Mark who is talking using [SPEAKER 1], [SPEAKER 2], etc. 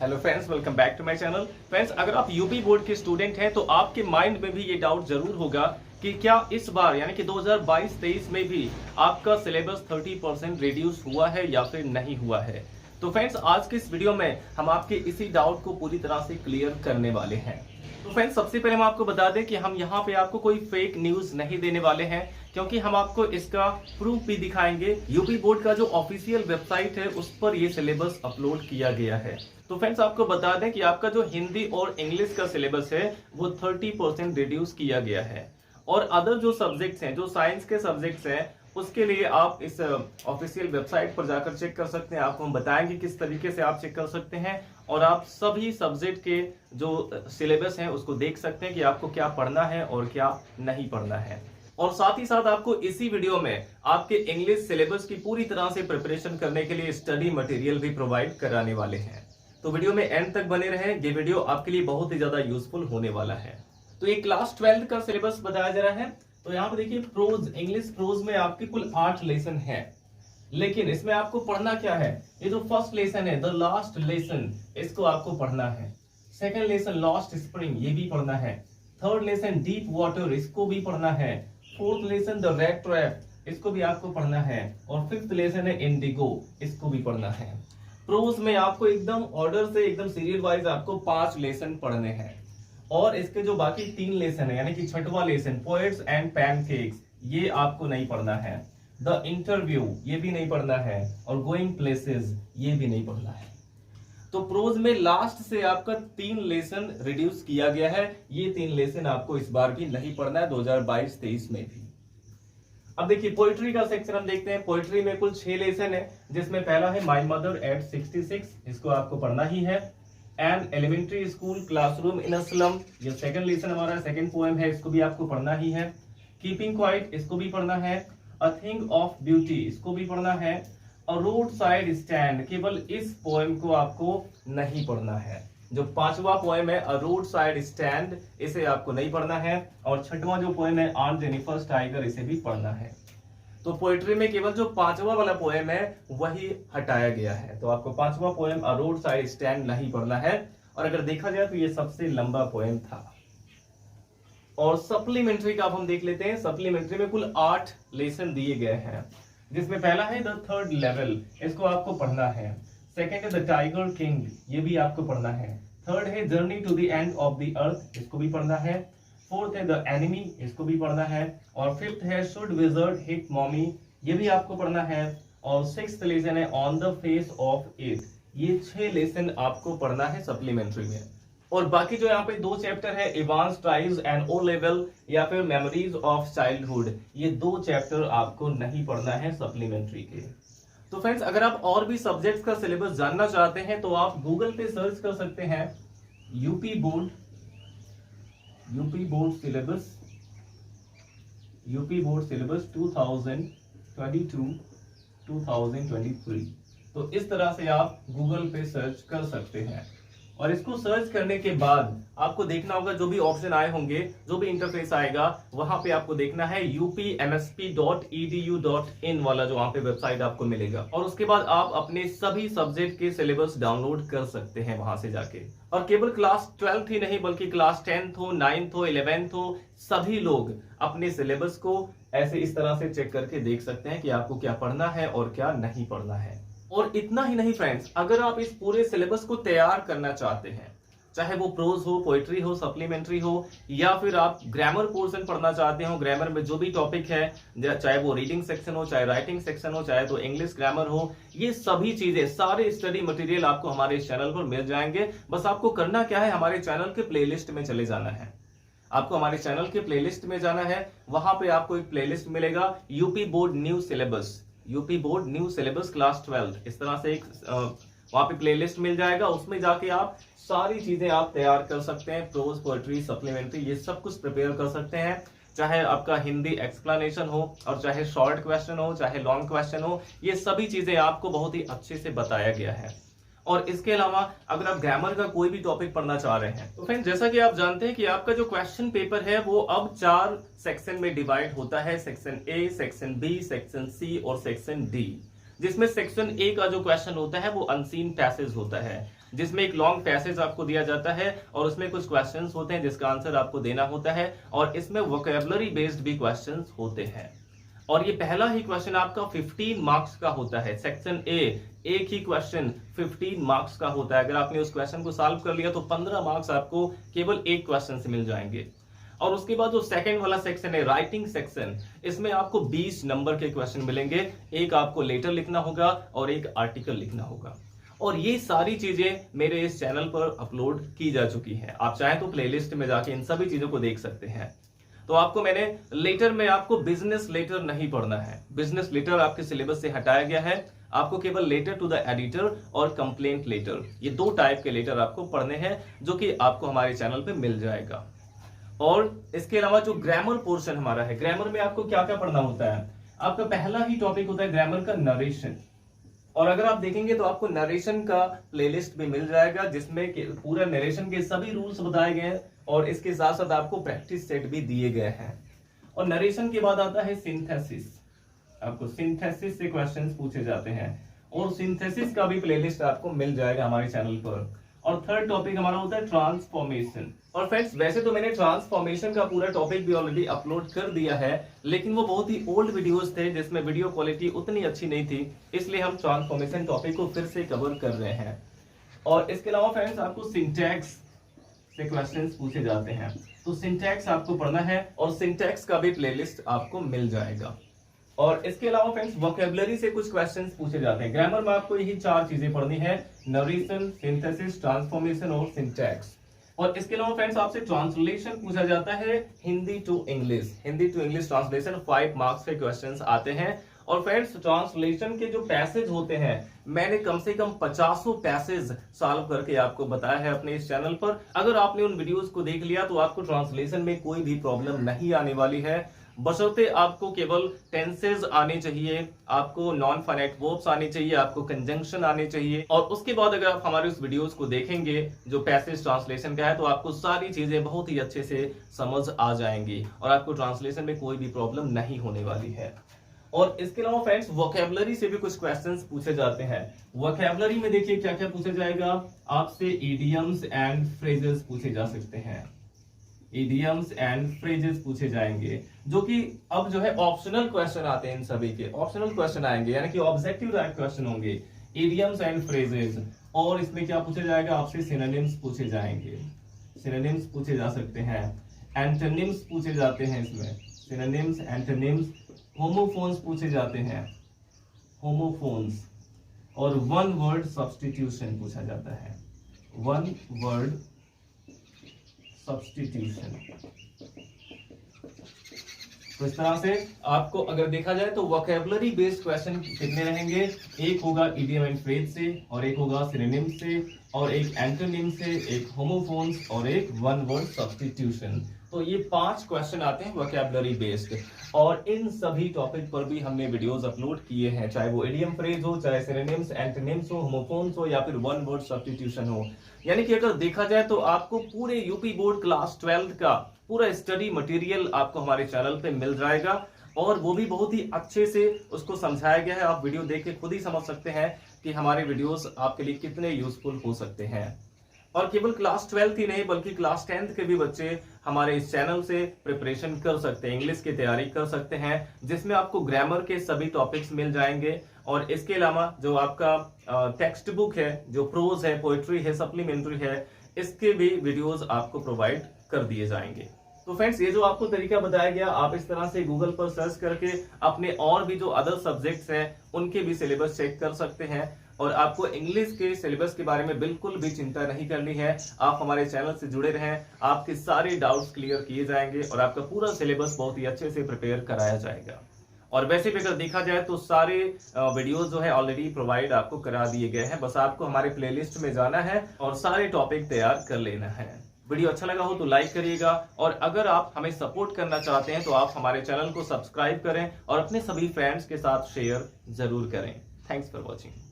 [SPEAKER 1] Hello friends, welcome back to my channel. Friends, अगर आप UP board के student हैं तो आपके माइंड में भी ये डाउट जरूर होगा कि क्या इस बार यानी कि 2022-23 में भी आपका सिलेबस 30% रिड्यूस हुआ है या फिर नहीं हुआ है। तो फ्रेंड्स, आज के इस वीडियो में हम आपके इसी डाउट को पूरी तरह से क्लियर करने वाले हैं। तो फ्रेंड्स, सबसे पहले हम आपको बता दें कि हम यहाँ पे आपको कोई फेक न्यूज नहीं देने वाले हैं, क्योंकि हम आपको इसका प्रूफ भी दिखाएंगे। यूपी बोर्ड का जो ऑफिशियल वेबसाइट है उस पर ये सिलेबस अपलोड किया गया है। तो फ्रेंड्स, आपको बता दें कि आपका जो हिंदी और इंग्लिश का सिलेबस है वो 30% रिड्यूस किया गया है, और अदर जो सब्जेक्ट्स हैं, जो साइंस के सब्जेक्ट्स हैं, उसके लिए आप इस ऑफिशियल वेबसाइट पर जाकर चेक कर सकते हैं। आपको हम बताएंगे किस तरीके से आप चेक कर सकते हैं, और आप सभी सब्जेक्ट के जो सिलेबस हैं उसको देख सकते हैं कि आपको क्या पढ़ना है और क्या नहीं पढ़ना है। और साथ ही साथ आपको इसी वीडियो में आपके इंग्लिश सिलेबस की पूरी तरह से प्रिपरेशन करने के लिए स्टडी मटेरियल भी प्रोवाइड कराने वाले हैं। तो वीडियो में एंड तक बने रहें, ये वीडियो आपके लिए बहुत ही ज्यादा यूजफुल होने वाला है। तो ये क्लास 12 का सिलेबस बताया जा रहा है। तो यहाँ पे देखिए, प्रोज, इंग्लिश प्रोज में आपके कुल 8 लेसन है, लेकिन इसमें आपको पढ़ना क्या है? ये जो फर्स्ट लेसन है, द लास्ट लेसन, इसको आपको पढ़ना है। सेकंड लेसन लॉस्ट स्प्रिंग, ये भी पढ़ना है। थर्ड लेसन डीप वाटर, इसको भी पढ़ना है। Fourth lesson the red trap, इसको भी आपको पढ़ना है। और फिफ्थ लेसन है इंडिगो, इसको भी पढ़ना है। प्रोज में आपको एकदम ऑर्डर से, एकदम सीरियल वाइज आपको 5 लेसन पढ़ने हैं, और इसके जो बाकी 3 लेसन है, यानी कि छठवां लेसन पोएट्स एंड पैनकेक्स, ये आपको नहीं पढ़ना है। द इंटरव्यू, ये भी नहीं पढ़ना है। और गोइंग प्लेसेस, ये भी नहीं पढ़ना है। तो प्रोज में लास्ट से आपका 3 लेसन रिड्यूस किया गया है। ये 3 लेसन आपको इस बार भी नहीं पढ़ना है, 2022-23 में भी। अब देखिए, पोइट्री का सेक्शन हम देखते हैं। पोइट्री में कुल 6 लेसन है, जिसमें पहला है माई मदर एट 66, इसको आपको पढ़ना ही है। An elementary school classroom in a slum, ये सेकंड लेसन हमारा, सेकंड पोएम है, इसको भी आपको पढ़ना ही है। कीपिंग क्वाइट, इसको भी पढ़ना है। अ थिंग ऑफ ब्यूटी, इसको भी पढ़ना है। अ रोड साइड स्टैंड, केवल इस पोएम को आपको नहीं पढ़ना है। जो 5वां पोएम है अ रोड साइड स्टैंड, इसे आपको नहीं पढ़ना है। और 6वां जो पोएम है ऑन जेनिफर्स टाइगर, इसे भी पढ़ना है। तो पोएट्री में केवल जो 5वां वाला पोएम है वही हटाया गया है। तो आपको 5वां पोएम अ रोड साइड स्टैंड नहीं पढ़ना है। और अगर देखा जाए तो ये सबसे लंबा पोएम था। और सप्लीमेंट्री का अब हम देख लेते हैं। सप्लीमेंट्री में कुल 8 लेसन दिए गए हैं, जिसमें पहला है द थर्ड लेवल, इसको आपको पढ़ना है। सेकेंड है द टाइगर किंग, ये भी आपको पढ़ना है। थर्ड है journey to the end of the earth, इसको भी पढ़ना है। फोर्थ है द एनिमी, इसको भी पढ़ना है। और फिफ्थ है शुड विजर्ड हिट मॉमी, ये भी आपको पढ़ना है। और सिक्स्थ लेसन है on the face of it. ये 6 लेसन आपको पढ़ना है सप्लीमेंट्री में। और बाकी जो यहाँ पे 2 चैप्टर है, advance tribes and O level या फिर मेमोरीज ऑफ चाइल्डहुड, ये 2 चैप्टर आपको नहीं पढ़ना है सप्लीमेंट्री के। तो फ्रेंड्स, अगर आप और भी सब्जेक्ट्स का सिलेबस जानना चाहते हैं तो आप गूगल पे सर्च कर सकते हैं यूपी बोर्ड सिलेबस 2022-2023। तो इस तरह से आप गूगल पे सर्च कर सकते हैं। और इसको सर्च करने के बाद आपको देखना होगा, जो भी ऑप्शन आए होंगे, जो भी इंटरफेस आएगा, वहां पे आपको देखना है upmsp.edu.in वाला, जो वहां पे वेबसाइट आपको मिलेगा। और उसके बाद आप अपने सभी सब्जेक्ट के सिलेबस डाउनलोड कर सकते हैं वहां से जाके। और केवल क्लास 12th ही नहीं, बल्कि क्लास 10th हो, 9th हो, 11th हो, सभी लोग अपने सिलेबस को ऐसे इस तरह से चेक करके देख सकते हैं कि आपको क्या पढ़ना है और क्या नहीं पढ़ना है। और इतना ही नहीं फ्रेंड्स, अगर आप इस पूरे सिलेबस को तैयार करना चाहते हैं, चाहे वो प्रोज हो, पोएट्री हो, सप्लीमेंट्री हो, या फिर आप ग्रामर पोर्शन पढ़ना चाहते हो, ग्रामर में जो भी टॉपिक है, चाहे वो रीडिंग सेक्शन हो, चाहे राइटिंग सेक्शन हो, चाहे तो इंग्लिश ग्रामर हो, ये सभी चीजें, सारे स्टडी मटेरियल आपको हमारे इस चैनल पर मिल जाएंगे। बस आपको करना क्या है, हमारे चैनल के प्लेलिस्ट में चले जाना है। आपको हमारे चैनल के प्लेलिस्ट में जाना है, वहां पे आपको एक प्लेलिस्ट मिलेगा, UP board new syllabus class 12, इस तरह से एक वहां पे प्लेलिस्ट मिल जाएगा। उसमें जाके आप सारी चीजें आप तैयार कर सकते हैं। प्रोज, पोएट्री, सप्लीमेंट्री, ये सब कुछ प्रिपेयर कर सकते हैं। चाहे आपका हिंदी एक्सप्लेनेशन हो, और चाहे शॉर्ट क्वेश्चन हो, चाहे लॉन्ग क्वेश्चन हो, ये सभी चीजें आपको बहुत ही अच्छे से बताया गया है। और इसके अलावा अगर आप ग्रामर का कोई भी टॉपिक पढ़ना चाह रहे हैं तो फ्रेंड्स, जैसा कि आप जानते हैं कि आपका जो क्वेश्चन पेपर है वो अब 4 सेक्शन में डिवाइड होता है। Section A, section B, section C और सेक्शन डी, जिसमें सेक्शन ए का जो क्वेश्चन होता है वो अनसीन पैसेज होता है। जिसमें एक लॉन्ग पैसेज आपको दिया जाता है और उसमें कुछ क्वेश्चंस होते हैं जिसका आंसर आपको देना होता है और इसमें वोकैबुलरी बेस्ड भी क्वेश्चंस होते हैं। और ये पहला ही क्वेश्चन आपका 15 मार्क्स का होता है। सेक्शन ए एक ही क्वेश्चन 15 मार्क्स का होता है। अगर आपने उस क्वेश्चन को सॉल्व कर लिया तो 15 मार्क्स आपको केवल एक क्वेश्चन से मिल जाएंगे। और उसके बाद जो सेकंड वाला सेक्शन है राइटिंग सेक्शन, इसमें आपको 20 नंबर के क्वेश्चन मिलेंगे। एक आपको लेटर लिखना होगा और एक आर्टिकल लिखना होगा। और ये सारी चीजें मेरे इस चैनल पर अपलोड की जा चुकी हैं। आप चाहें तो प्लेलिस्ट में जाके इन सभी चीजों को देख सकते हैं। तो आपको मैंने लेटर में आपको बिजनेस लेटर नहीं पढ़ना है। बिजनेस लेटर आपके सिलेबस से हटाया गया है। आपको केवल लेटर टू द एडिटर और कंप्लेंट लेटर, ये 2 टाइप के लेटर आपको पढ़ने हैं जो कि आपको हमारे चैनल पे मिल जाएगा। और इसके अलावा जो ग्रामर पोर्शन हमारा है, ग्रामर में आपको क्या क्या पढ़ना होता है। आपका पहला ही टॉपिक होता है ग्रामर का नरेशन। और अगर आप देखेंगे तो आपको नरेशन का प्लेलिस्ट भी मिल जाएगा जिसमें पूरा नरेशन के सभी रूल्स बताए गए हैं और इसके साथ साथ आपको प्रैक्टिस सेट भी दिए गए हैं। और नरेशन के बाद आता है सिंथेसिस। आपको सिंथेसिस से क्वेश्चंस पूछे जाते हैं और सिंथेसिस का भी प्लेलिस्ट आपको मिल जाएगा हमारे चैनल पर। और थर्ड टॉपिक हमारा होता है ट्रांसफॉर्मेशन। और फ्रेंड्स वैसे तो मैंने ट्रांसफॉर्मेशन का पूरा टॉपिक भी ऑलरेडी अपलोड कर दिया है, लेकिन वो बहुत ही ओल्ड वीडियोस थे जिसमें वीडियो क्वालिटी उतनी अच्छी नहीं थी, इसलिए हम ट्रांसफॉर्मेशन टॉपिक को फिर से कवर कर रहे हैं। और इसके अलावा फ्रेंड्स आपको सिंटैक्स से क्वेश्चंस पूछे जाते हैं, तो सिंटैक्स आपको पढ़ना है और सिंटैक्स का भी प्लेलिस्ट आपको मिल जाएगा। और इसके अलावा फ्रेंड्स वोकैबुलरी से कुछ क्वेश्चंस पूछे जाते हैं। ग्रामर में आपको यही 4 चीजें पढ़नी है, नरेशन, सिंथेसिस, ट्रांसफॉर्मेशन और सिंटैक्स। और इसके अलावा फ्रेंड्स आपसे ट्रांसलेशन पूछा जाता है Hindi to English. Hindi to English translation 5 marks के क्वेश्चंस आते हैं। और फ्रेंड्स ट्रांसलेशन के जो पैसेज होते हैं, मैंने कम से कम 50 पैसेज सॉल्व करके आपको बताया है अपने इस चैनल पर। अगर आपने उन वीडियोस को देख लिया तो आपको ट्रांसलेशन में कोई भी प्रॉब्लम नहीं आने वाली है, बशर्ते आपको केवल टेंसेज आने चाहिए, आपको नॉन फाइनाइट वर्ब्स आने चाहिए, आपको कंजंक्शन आने चाहिए। और उसके बाद अगर आप हमारे उस वीडियोस को देखेंगे जो पैसेज ट्रांसलेशन का है, तो आपको सारी चीजें बहुत ही अच्छे से समझ आ जाएंगी और आपको ट्रांसलेशन में कोई भी प्रॉब्लम नहीं होने वाली है। और इसके अलावा फ्रेंड्स वोकैबुलरी से भी कुछ क्वेश्चंस पूछे जाते हैं। वोकैबुलरी में देखिए क्या क्या पूछा जाएगा आपसे, इडियम्स एंड फ्रेजेस पूछे जा सकते हैं। इडियम्स एंड फ्रेजेस पूछे जाएंगे जो कि अब जो है ऑप्शनल क्वेश्चन आते हैं। इन सभी के ऑप्शनल क्वेश्चन आएंगे, यानी कि ऑब्जेक्टिव टाइप क्वेश्चन होंगे, इडियम्स एंड फ्रेजेस। और इसमें क्या पूछा जाएगा आपसे, सिनोनिम्स पूछे जाएंगे। सिनोनिम्स पूछे जा सकते हैं, एंटोनिम्स पूछे जाते हैं इसमें, सिनोनिम्स, एंटोनिम्स। होमोफोन्स पूछे जाते हैं, होमोफोन्स। और वन वर्ड सब्स्टिट्यूशन पूछा जाता है, वन वर्ड सब्स्टिट्यूशन। तो इस तरह से आपको अगर देखा जाए तो वोकैबुलरी बेस्ड क्वेश्चन कितने रहेंगे, एक होगा इडियम एंड फ्रेज से, और एक होगा सिनोनिम से, और एक एंटोनिम से, एक होमोफोन्स और एक वन वर्ड सब्स्टिट्यूशन। तो ये 5 क्वेश्चन आते हैं वोकैबुलरी बेस्ड। और इन सभी टॉपिक पर भी हमने वीडियोस अपलोड किए हैं, चाहे वो इडियम फ्रेज हो, चाहे सिनोनिम्स, एंटोनिम्स हो, होमोफोन्स हो, या फिर वन वर्ड सब्स्टिट्यूशन हो। यानी कि अगर देखा जाए तो आपको पूरे यूपी बोर्ड क्लास 12 का पूरा स्टडी मटेरियल आपको हमारे चैनल पे मिल जाएगा और वो भी बहुत ही अच्छे से उसको समझाया गया है। आप वीडियो देख के खुद ही समझ सकते हैं कि हमारे वीडियोस आपके लिए कितने यूजफुल हो सकते हैं। और केवल क्लास 12 ही नहीं बल्कि क्लास 10th के भी बच्चे हमारे इस चैनल से प्रिपरेशन कर सकते हैं, इंग्लिश की तैयारी कर सकते हैं, जिसमें आपको ग्रामर के सभी टॉपिक्स मिल जाएंगे। और इसके अलावा जो आपका टेक्स्ट बुक है, जो प्रोज है, पोएट्री है, सप्लीमेंट्री है, इसके भी वीडियोस आपको प्रोवाइड कर दिए जाएंगे। तो फ्रेंड्स ये जो आपको तरीका बताया गया, आप इस तरह से गूगल पर सर्च करके अपने और भी जो अदर सब्जेक्ट्स हैं उनके भी सिलेबस चेक कर सकते हैं। और आपको इंग्लिश के सिलेबस के बारे में बिल्कुल भी चिंता नहीं करनी है। आप हमारे चैनल से जुड़े रहें, आपके सारे डाउट्स क्लियर किए जाएंगे और आपका पूरा सिलेबस बहुत ही अच्छे से प्रिपेयर कराया जाएगा। और वैसे भी अगर देखा जाए तो सारे वीडियोस जो है ऑलरेडी प्रोवाइड आपको करा दिए गए हैं, बस आपको हमारे प्लेलिस्ट में जाना है और सारे टॉपिक तैयार कर लेना है। वीडियो अच्छा लगा हो तो लाइक करिएगा, और अगर आप हमें सपोर्ट करना चाहते हैं तो आप हमारे चैनल को सब्सक्राइब करें और अपने सभी फ्रेंड्स के साथ शेयर जरूर करें। Thanks for watching.